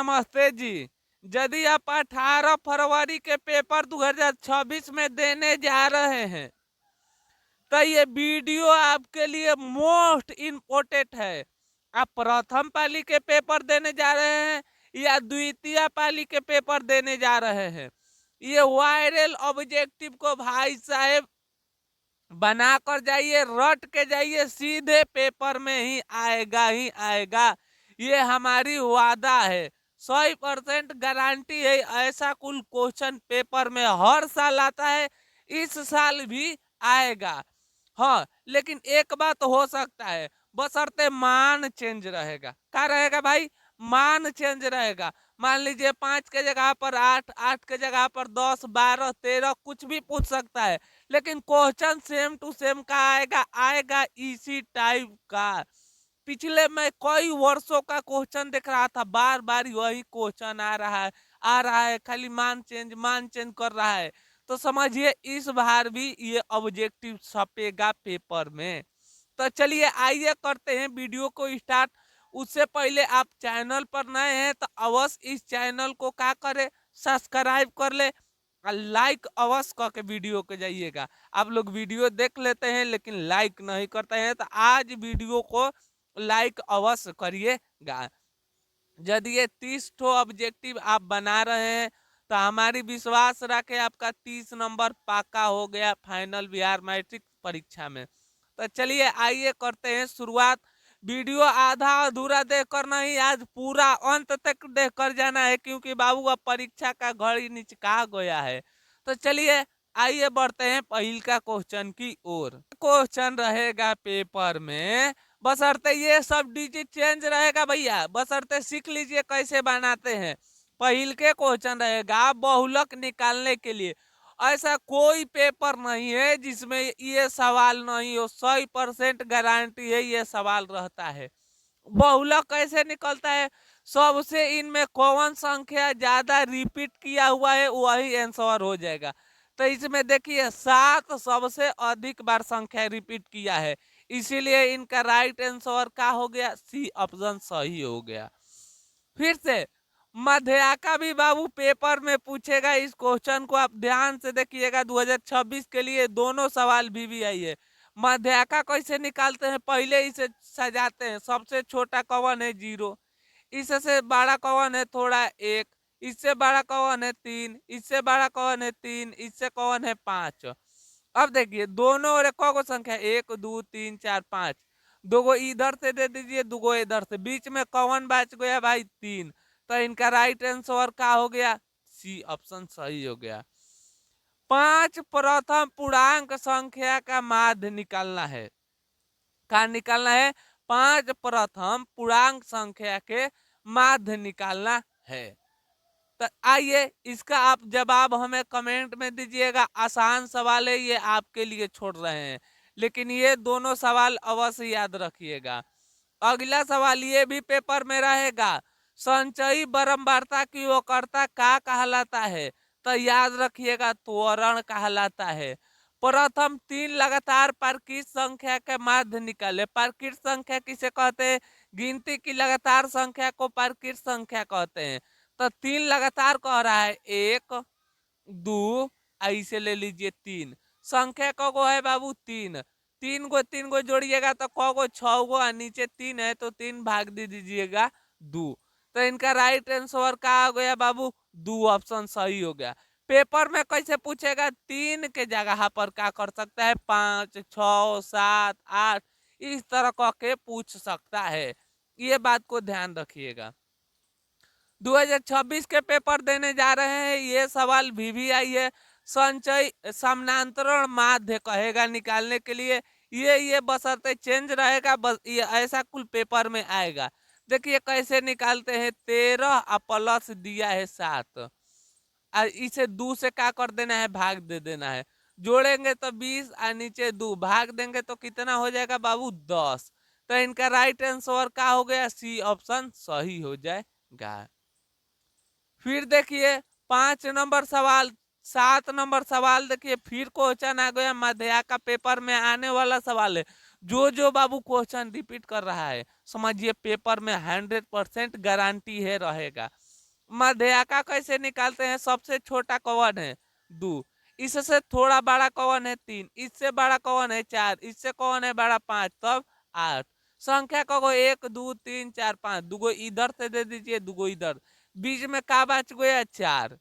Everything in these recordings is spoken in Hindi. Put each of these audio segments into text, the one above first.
नमस्ते जी। यदि आप 18 फरवरी के पेपर 2026 में देने जा रहे हैं तो ये वीडियो आपके लिए मोस्ट इम्पोर्टेंट है। आप प्रथम पाली के पेपर देने जा रहे हैं या द्वितीय पाली के पेपर देने जा रहे हैं, ये वायरल ऑब्जेक्टिव को भाई साहब बना कर जाइए, रट के जाइए, सीधे पेपर में ही आएगा। ये हमारी वादा है, 100% गारंटी है। ऐसा कुल क्वेश्चन पेपर में हर साल आता है, इस साल भी आएगा। हाँ, लेकिन एक बात हो सकता है, बशर्ते मान चेंज रहेगा। क्या रहेगा भाई? मान चेंज रहेगा। मान लीजिए 5 के जगह पर 8, 8 के जगह पर 10, 12, 13 कुछ भी पूछ सकता है, लेकिन क्वेश्चन सेम टू सेम का आएगा इसी टाइप का। पिछले मैं कई वर्षों का क्वेश्चन देख रहा था, बार बार वही क्वेश्चन आ रहा है, खाली मान चेंज कर रहा है। तो समझिए इस बार भी ये ऑब्जेक्टिव छपेगा पेपर में। तो चलिए आइए करते हैं वीडियो को स्टार्ट। उससे पहले आप चैनल पर नए हैं तो अवश्य इस चैनल को क्या करें, सब्सक्राइब कर ले, लाइक अवश्य करके वीडियो को जाइएगा। आप लोग वीडियो देख लेते हैं लेकिन लाइक नहीं करते हैं, तो आज वीडियो को लाइक अवश्य करिएगा। यदि ये 30 ठो ऑब्जेक्टिव आप बना रहे हैं तो हमारी विश्वास रखे आपका 30 नंबर पक्का हो गया फाइनल बिहार मैट्रिक परीक्षा में। तो चलिए आइए करते हैं शुरुआत। वीडियो आधा अधूरा देखकर नहीं, आज पूरा अंत तक देखकर जाना है, क्योंकि बाबू अब परीक्षा का घड़ी निचका गया है। तो चलिए आइए बढ़ते हैं पहल का क्वेश्चन की ओर। क्वेश्चन रहेगा पेपर में, बशर्ते ये सब डिजिट चेंज रहेगा भैया, बशर्ते सीख लीजिए कैसे बनाते हैं। पहल के क्वेश्चन रहेगा बहुलक निकालने के लिए। ऐसा कोई पेपर नहीं है जिसमें ये सवाल नहीं हो, 100% गारंटी है ये सवाल रहता है। बहुलक कैसे निकलता है? सबसे इनमें कौन संख्या ज्यादा रिपीट किया हुआ है वही आंसर हो जाएगा। तो इसमें देखिए 7 सबसे अधिक बार संख्या रिपीट किया है, इसीलिए इनका राइट आंसर क्या हो गया? सी ऑप्शन सही हो गया। फिर से मध्याका भी बाबू पेपर में पूछेगा, इस क्वेश्चन को आप ध्यान से देखिएगा। 2026 के लिए दोनों सवाल भी आई है। मध्याका कैसे निकालते हैं? पहले इसे सजाते हैं, सबसे छोटा कौन है? 0, इससे बड़ा कौन है? थोड़ा 1, इससे बड़ा कौन है? 3, इससे बड़ा कौन है? 3, इससे कौन है? 5। अब देखिए दोनों और को संख्या 1, 2, 3, 4, 5, दो इधर से दे दीजिए, दो इधर से, बीच में कौन बच गया भाई? 3। तो इनका राइट आंसर क्या हो गया? सी ऑप्शन सही हो गया। 5 प्रथम पूर्णांक संख्या का माध्य निकालना है। क्या निकालना है? 5 प्रथम पूर्णांक संख्या के माध्य निकालना है। तो आइए इसका आप जवाब हमें कमेंट में दीजिएगा। आसान सवाल है, ये आपके लिए छोड़ रहे हैं, लेकिन ये दोनों सवाल अवश्य याद रखिएगा। अगला सवाल ये भी पेपर में रहेगा, संचयी बारंबारता की वक्रता क्या कहलाता है? तो याद रखिएगा त्वरण कहलाता है। प्रथम 3 लगातार परकित संख्या के माध्य निकाले। परकित संख्या किसे कहते हैं? गिनती की लगातार संख्या को परकित संख्या कहते हैं। तो 3 लगातार कह रहा है, 1, 2, ऐसे ले लीजिए 3। संख्या को है बाबू 3, 3 गो जोड़िएगा तो को 6 गो, नीचे 3 है तो 3 भाग दे दीजिएगा 2। तो इनका राइट आंसर क्या हो गया बाबू? 2 ऑप्शन सही हो गया। पेपर में कैसे पूछेगा? 3 के जगह पर क्या कर सकता है? 5, 6, 7, 8 इस तरह कह के पूछ सकता है। ये बात को ध्यान रखिएगा। 2026 के पेपर देने जा रहे हैं, ये सवाल भी आई है। संचय समानांतरण माध्य कहेगा निकालने के लिए। ये बशर्ते चेंज रहेगा, बस ये ऐसा कुल पेपर में आएगा। देखिए कैसे निकालते हैं। 13 प्लस दिया है 7, इसे 2 से क्या कर देना है? भाग दे देना है। जोड़ेंगे तो 20 और नीचे 2 भाग देंगे तो कितना हो जाएगा बाबू? 10। तो इनका राइट आंसर क्या हो गया? सी ऑप्शन सही हो जाएगा। फिर देखिए 5 नंबर सवाल, 7 नंबर सवाल देखिए, फिर क्वेश्चन आ गया मध्याका पेपर में आने वाला सवाल है। जो बाबू क्वेश्चन रिपीट कर रहा है समझिए पेपर में 100% गारंटी है रहेगा। मध्यका कैसे निकालते हैं? सबसे छोटा कौन है? 2, इससे थोड़ा बड़ा कौन है? 3, इससे बड़ा कौन है? 4, इससे कौन है बड़ा? 5, तब 8। संख्या को 1 2 3 4 5, दुगो इधर से दे दीजिए, दुगो इधर, बीच में का बच गया? 4।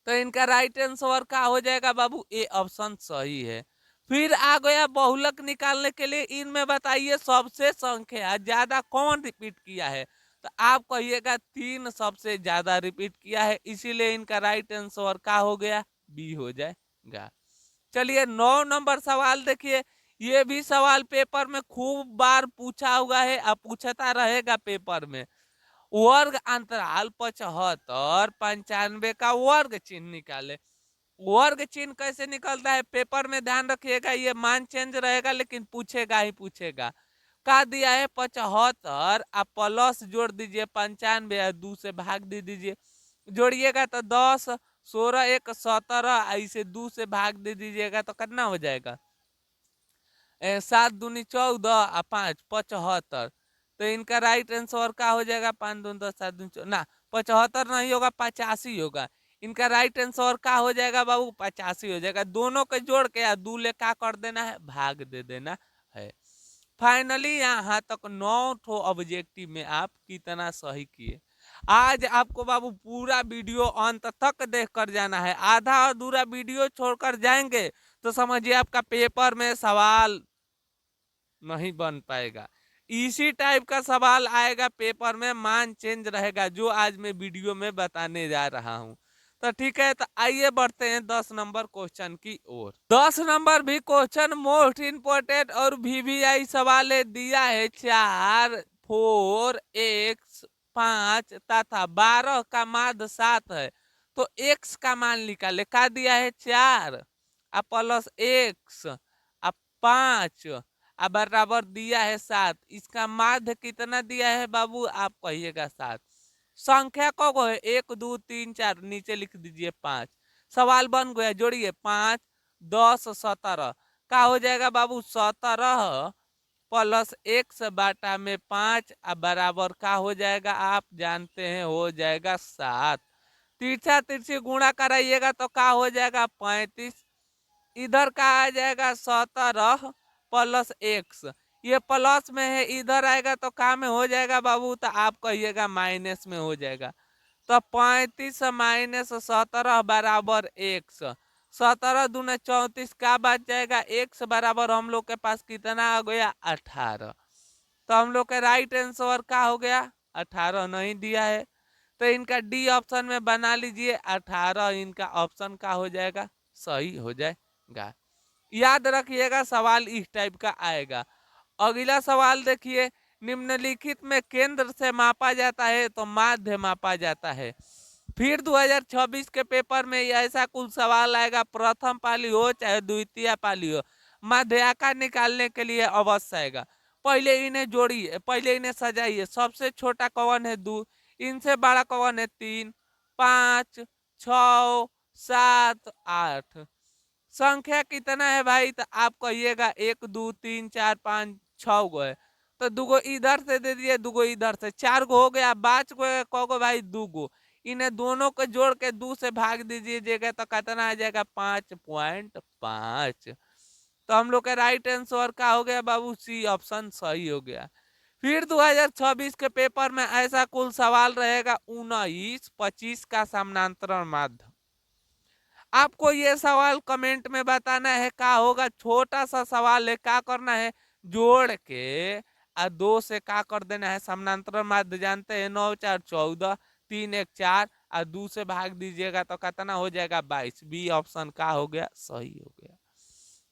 तो इनका राइट आंसर क्या हो जाएगा बाबू? ए ऑप्शन सही है। फिर आ गया बहुलक निकालने के लिए, इनमें बताइए सबसे संख्या ज्यादा कौन रिपीट किया है? तो आप कहिएगा 3 सबसे ज्यादा रिपीट किया है, इसीलिए इनका राइट आंसर क्या हो गया? बी हो जाएगा। चलिए 9 नंबर सवाल देखिए, ये भी सवाल पेपर में खूब बार पूछा हुआ है, अब पूछता रहेगा पेपर में। वर्ग अंतराल 75 95 का वर्ग चिन्ह निकाले। वर्ग चिन्ह कैसे निकलता है? पेपर में ध्यान रखिएगा, ये मान चेंज रहेगा लेकिन पूछेगा ही पूछेगा। का दिया है? 75, आप प्लस जोड़ दीजिए 95, 2 से भाग दे दीजिए, जोड़िएगा तो 10, 16 1 17, ऐसे 2 से भाग दे दीजिएगा तो कितना हो जाएगा? 7 दूनी 14 और 5 75। तो इनका राइट आंसर क्या हो जाएगा? 5 दूनी 10 7 दूनी ना 75 नहीं होगा, 85 होगा। इनका राइट आंसर क्या हो जाएगा बाबू? 85 हो जाएगा। दोनों को जोड़ के या 2 ले क्या कर देना है? भाग दे देना है। फाइनली यहाँ तक 9 ठो ऑब्जेक्टिव में आप कितना सही किए। आज आपको बाबू पूरा वीडियो अंत तक देख कर जाना है, आधा अधूरा वीडियो छोड़कर जाएंगे तो समझिए आपका पेपर में सवाल नहीं बन पाएगा। इसी टाइप का सवाल आएगा पेपर में, मान चेंज रहेगा, जो आज मैं वीडियो में बताने जा रहा हूं। तो ठीक है, तो आइए बढ़ते हैं 10 नंबर क्वेश्चन की ओर। 10 नंबर भी क्वेश्चन मोस्ट इंपोर्टेंट और वीवीआई सवाल है। दिया है 4 4 x 5 तथा 12 का माध्य 7 है, तो x का मान निकाले। का दिया है? 4 प्लस x 5 बराबर दिया है 7। इसका माध्य कितना दिया है बाबू? आप कहिएगा 7। संख्या को है 1 2 3 4, नीचे लिख दीजिए 5। सवाल बन गया, जोड़िए 5 10 17, का हो जाएगा बाबू? 17 प्लस x बाटा में 5 बराबर का हो जाएगा? आप जानते हैं, हो जाएगा 7। तिरछा तिरछी गुणा कराइएगा तो का हो जाएगा? 35। इधर का आ जाएगा 17 प्लस x, ये प्लस में है, इधर आएगा तो का में हो जाएगा बाबू? तो आप कहिएगा माइनस में हो जाएगा। तो 35 माइनस 17 बराबर x। 17 दूना 34, का बच जाएगा? x बराबर हम लोग के पास कितना आ गया? 18। तो हम लोग के राइट आंसर का हो गया? 18 नहीं दिया है, तो इनका डी ऑप्शन में बना लीजिए 18। इनका ऑप्शन का हो जाएगा? सही हो जाएगा। याद रखिएगा सवाल इस टाइप का आएगा। अगला सवाल देखिए, निम्नलिखित में केंद्र से मापा जाता है तो माध्य मापा जाता है। फिर 2026 के पेपर में ऐसा कुल सवाल आएगा, प्रथम पाली हो चाहे द्वितीय पाली हो, माध्यका निकालने के लिए अवश्य आएगा। पहले इन्हें जोड़िए, पहले इन्हें सजाइए। सबसे छोटा कौन है? 2, इनसे बड़ा कौन है? 3 5 6 7 8। संख्या कितना है भाई? तो आप कहिएगा 1 2 3 4 5 6 गो है, तो दुगो इधर से दे दिए, दुगो इधर से, 4 गो हो गया। बाच गो कगो भाई? 2 गो। इन्हें दोनों को जोड़ के 2 से भाग दीजिएगा तो कितना आ जाएगा? 5.5। तो हम लोग का राइट आंसर का हो गया बाबू? सी ऑप्शन सही हो गया। फिर 2026 के पेपर में ऐसा कुल सवाल रहेगा 19 25 का समानांतर माध्य। आपको ये सवाल कमेंट में बताना है का होगा। छोटा सा सवाल है, क्या करना है? जोड़ के 2 से का कर देना है? समानांतर माध्य जानते हैं, 9 4 14, 3 1 4 और 2 से भाग दीजिएगा तो कितना हो जाएगा? 22। बी ऑप्शन का हो गया? सही हो गया।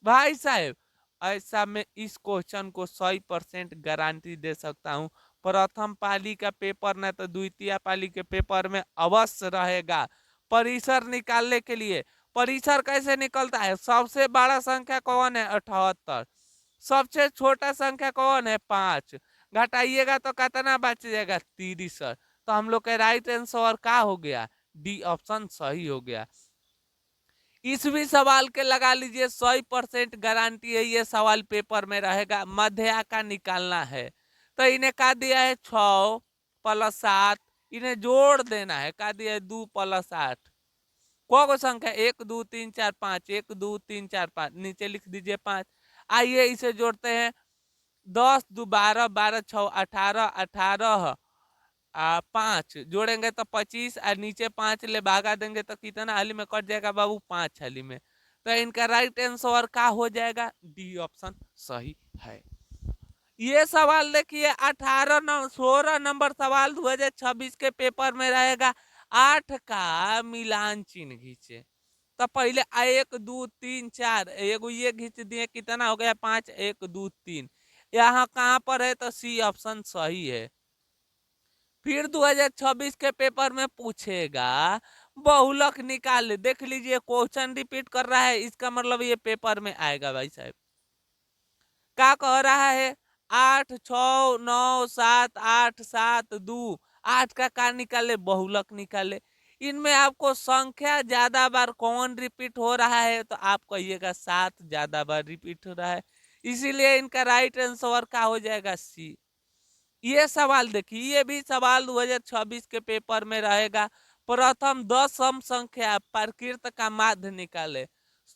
भाई साहब, ऐसा मैं इस क्वेश्चन को 100% गारंटी दे सकता हूँ, प्रथम पाली का पेपर न तो द्वितीय पाली के पेपर में अवश्य रहेगा। परिसर निकालने के लिए, परिसर कैसे निकलता है? सबसे बड़ा संख्या कौन है? 78। सबसे छोटा संख्या कौन है? 5। घटाइएगा तो कितना बच जाएगा? 30। तो हम लोग के राइट आंसर का हो गया? डी ऑप्शन सही हो गया। इस भी सवाल के लगा लीजिए 100% गारंटी है, ये सवाल पेपर में रहेगा। मध्य का निकालना है तो इन्हें का दिया है? 6 प्लस 7 इन्हें जोड़ देना है। का दिया है 2 + 8। को संख्या 1 2 3 4 5, 1 2 3 4 5, नीचे लिख दीजिए 5। आइए इसे जोड़ते हैं। 10 2 12, 12 6 18, 18 5 जोड़ेंगे तो 25, और नीचे 5 ले भागा देंगे तो कितना हाली में कट जाएगा बाबू? 5 हाली में। तो इनका राइट आंसर क्या हो जाएगा? डी ऑप्शन सही है। ये सवाल देखिए 16 नंबर सवाल 2026 के पेपर में रहेगा। 8 का मिलान चिन्ह खींचे। तो पहले 1 2 3 4 एगो ये खींच दिए, कितना हो गया? 5 1 2 3। यहाँ कहाँ पर है? तो सी ऑप्शन सही है। फिर 2026 के पेपर में पूछेगा बहुलक निकाल। देख लीजिए क्वेश्चन रिपीट कर रहा है, इसका मतलब ये पेपर में आएगा भाई साहब। क्या कह रहा है? 8 6 9 7 8 7 2। 8 का निकाले? बहुलक निकाले। इनमें आपको संख्या ज्यादा बार कौन रिपीट हो रहा है? तो आप कहिएगा 7 ज्यादा बार रिपीट हो रहा है, इसीलिए इनका राइट आंसर क्या हो जाएगा? सी। ये सवाल देखिए, ये भी सवाल 2026 के पेपर में रहेगा। प्रथम 10 सम संख्या प्रकृत का माध्य निकाले।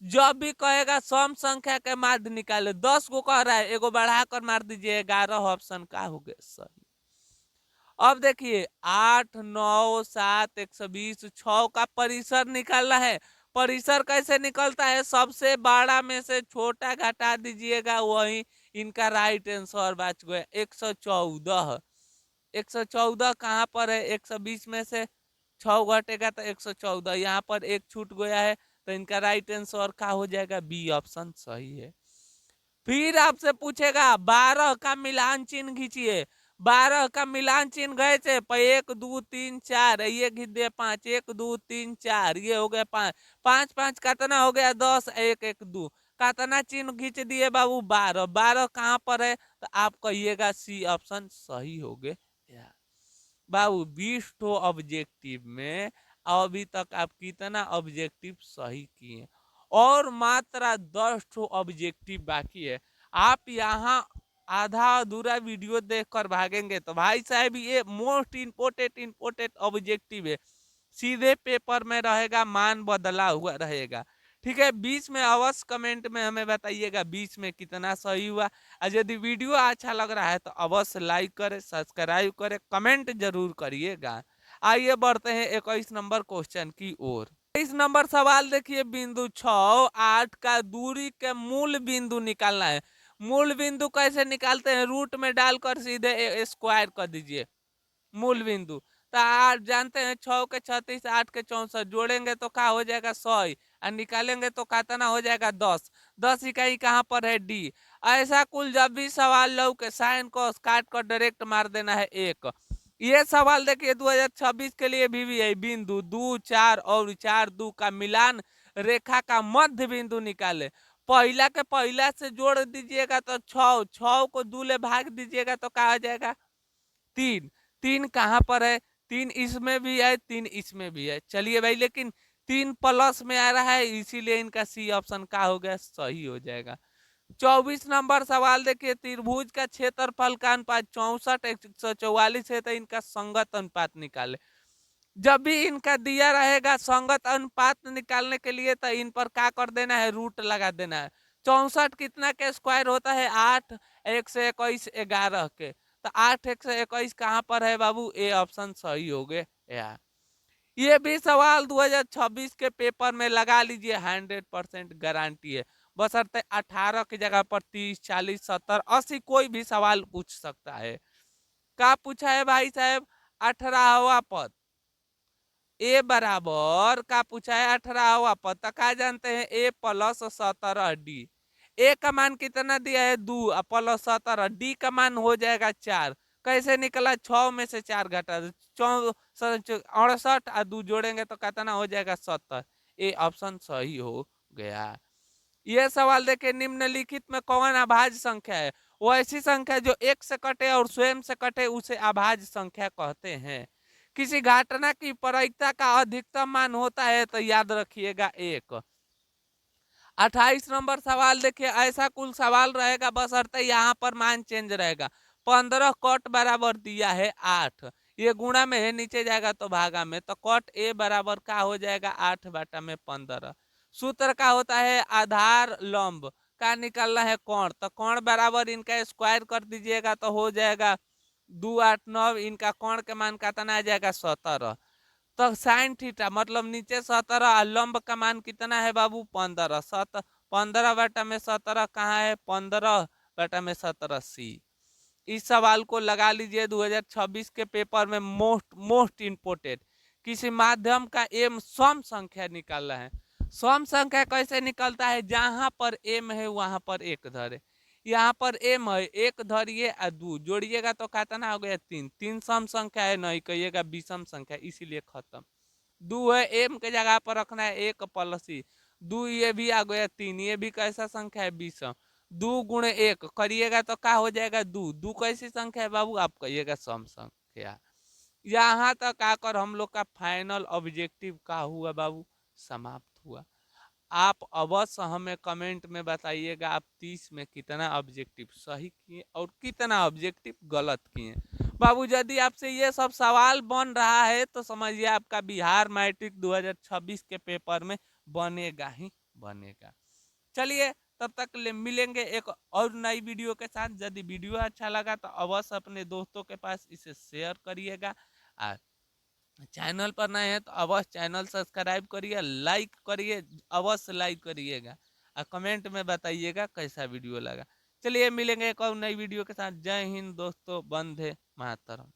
जब भी कहेगा सम संख्या के माध्य निकाले, 10 को कह रहा है, एगो बढ़ाकर मार दीजिए 11। ऑप्शन का हो गया सही। अब देखिए 8 9 7 120, 6 का परिसर निकालना है। परिसर कैसे निकलता है? सबसे बड़ा में से छोटा घटा दीजिएगा, वही इनका राइट आंसर बच गया 114। 114 कहाँ पर है? 120 में से 6 घटेगा तो 114, यहाँ पर एक छूट गया है, तो इनका राइट आंसर क्या हो जाएगा? बी ऑप्शन सही है। फिर आपसे पूछेगा 12 का मिलान चिन्ह खींचिए। 12 का मिलान चिन्ह गए थे 1 2 3 4, ये खींच दिए 5, 1 2 3 4, ये हो गया 5। 5 5 कितना हो गया? 10, 1 1 2, कितना चिन्ह खींच दिए बाबू? 12। 12 कहाँ पर है? तो आप कहिएगा सी ऑप्शन सही हो गया। बाबू 20 ठो ऑब्जेक्टिव में अभी तक आप कितना ऑब्जेक्टिव सही किए, और मात्र 10 ठो ऑब्जेक्टिव बाकी है। आप यहाँ आधा अधूरा वीडियो देखकर भागेंगे तो भाई साहब ये मोस्ट इंपोर्टेंट ऑब्जेक्टिव है, सीधे पेपर में रहेगा, मान बदला हुआ रहेगा। ठीक है, बीच में अवश्य कमेंट में हमें बताइएगा बीच में कितना सही हुआ। और यदि वीडियो अच्छा लग रहा है तो अवश्य लाइक करें, सब्सक्राइब करें, कमेंट जरूर करिएगा। आइए बढ़ते हैं 21 नंबर क्वेश्चन की ओर। 21 नंबर सवाल देखिए, बिंदु 6 8 का दूरी के मूल बिंदु निकालना है। मूल बिंदु कैसे निकालते हैं? रूट में डालकर सीधे स्क्वायर कर दीजिए मूल बिंदु। तो आप जानते हैं 6 के 36, 8 के 64, जोड़ेंगे तो क्या हो जाएगा? 100, और निकालेंगे तो कितना हो जाएगा? 10। 10 इकाई कहाँ पर है? डी। ऐसा कुल जब भी सवाल लो के साइन को काट कर डायरेक्ट मार देना है 1। ये सवाल देखिए 2026 के लिए भी है। बिंदु 2 4 और 4 2 का मिलान रेखा का मध्य बिंदु निकाले। पहला के पहला से जोड़ दीजिएगा तो 6, 6 को 2 ले भाग दीजिएगा तो क्या हो जाएगा? 3। 3 कहाँ पर है? 3 इसमें भी है, 3 इसमें भी है। चलिए भाई, लेकिन 3 प्लस में आ रहा है, इसीलिए इनका सी ऑप्शन का हो गया? सही हो जाएगा। 24 नंबर सवाल देखिए, त्रिभुज का क्षेत्रफल का अनुपात 64 144 है, तो इनका संगत अनुपात निकाले। जब भी इनका दिया रहेगा संगत अनुपात निकालने के लिए तो इन पर क्या कर देना है? रूट लगा देना है। 64 कितना के स्क्वायर होता है? 8 1 से 21 11 के। तो 8 1 से 21 कहाँ पर है बाबू? ए ऑप्शन सही हो गए यार। ये भी सवाल 2026 के पेपर में लगा लीजिए, 100% गारंटी है। बशर्ते 18 की जगह पर 30 40 70 80 कोई भी सवाल पूछ सकता है। क्या पूछा है भाई साहब? 18वां पद ए बराबर का पूछा है 18वां पद। तक आ जानते हैं ए प्लस 17 डी। ए का मान कितना दिया है? 2 प्लस 17, डी का मान हो जाएगा 4। कैसे निकला? 6 में से 4 घटा 68 और 2 जोड़ेंगे तो कितना हो जाएगा? 70। ए ऑप्शन सही हो गया। यह सवाल देखे, निम्नलिखित में कौन अभाज्य संख्या है? वो ऐसी संख्या जो एक से कटे और स्वयं से कटे उसे अभाज्य संख्या कहते हैं। किसी घटना की प्रायिकता का अधिकतम मान होता है तो याद रखिएगा 1। 28 नंबर सवाल देखिए, ऐसा कुल सवाल रहेगा बशर्ते यहाँ पर मान चेंज रहेगा। 15 कट बराबर दिया है 8। ये गुणा में है, नीचे जाएगा तो भागा में, तो कॉट ए बराबर क्या हो जाएगा 8/15। सूत्र का होता है आधार लंब का निकालना है कोण, तो कोण बराबर इनका स्क्वायर कर दीजिएगा तो हो जाएगा 2, 8, 9, इनका कोण के मान कितना आ जाएगा 17। तो साइन थीटा मतलब नीचे 17, लंब का मान कितना है बाबू 15। 15/17 कहाँ है 15/17 सी। इस सवाल को लगा लीजिए 2026 के पेपर में मोस्ट मोस्ट इम्पोर्टेंट। किसी माध्यम का एम सम संख्या निकालना है। सम संख्या कैसे निकलता है, जहां पर एम है वहां पर एक धरे। यहाँ पर एम है, एक धरिए और दो जोड़िएगा तो कितना हो गया 3। 3 सम संख्या है, नहीं कहिएगा विषम संख्या, इसीलिए खत्म। दो है, एम के जगह पर रखना है 1 + 2, ये भी आ गया 3, ये भी कैसा संख्या है विषम। 2 × 1 करिएगा तो क्या हो जाएगा 2। 2 कैसी संख्या है बाबू, आप कहिएगा सम संख्या। यहाँ तक आकर हम लोग का फाइनल ऑब्जेक्टिव का हुआ बाबू, समाप्त हुआ। आप अवश्य हमें कमेंट में बताइएगा आप 30 में कितना ऑब्जेक्टिव सही किए और कितना ऑब्जेक्टिव गलत किए। बाबू यदि आपसे ये सब सवाल बन रहा है तो समझिए आपका बिहार मैट्रिक 2026 के पेपर में बनेगा ही बनेगा। चलिए, तब तक मिलेंगे एक और नई वीडियो के साथ। यदि वीडियो अच्छा लगा तो अवश्य अपने दोस्तों के पास इसे शेयर करिएगा। और चैनल पर नए हैं तो अवश्य चैनल सब्सक्राइब करिए, लाइक करिए, अवश्य लाइक करिएगा और कमेंट में बताइएगा कैसा वीडियो लगा। चलिए मिलेंगे एक और नई वीडियो के साथ। जय हिंद दोस्तों, वंदे मातरम।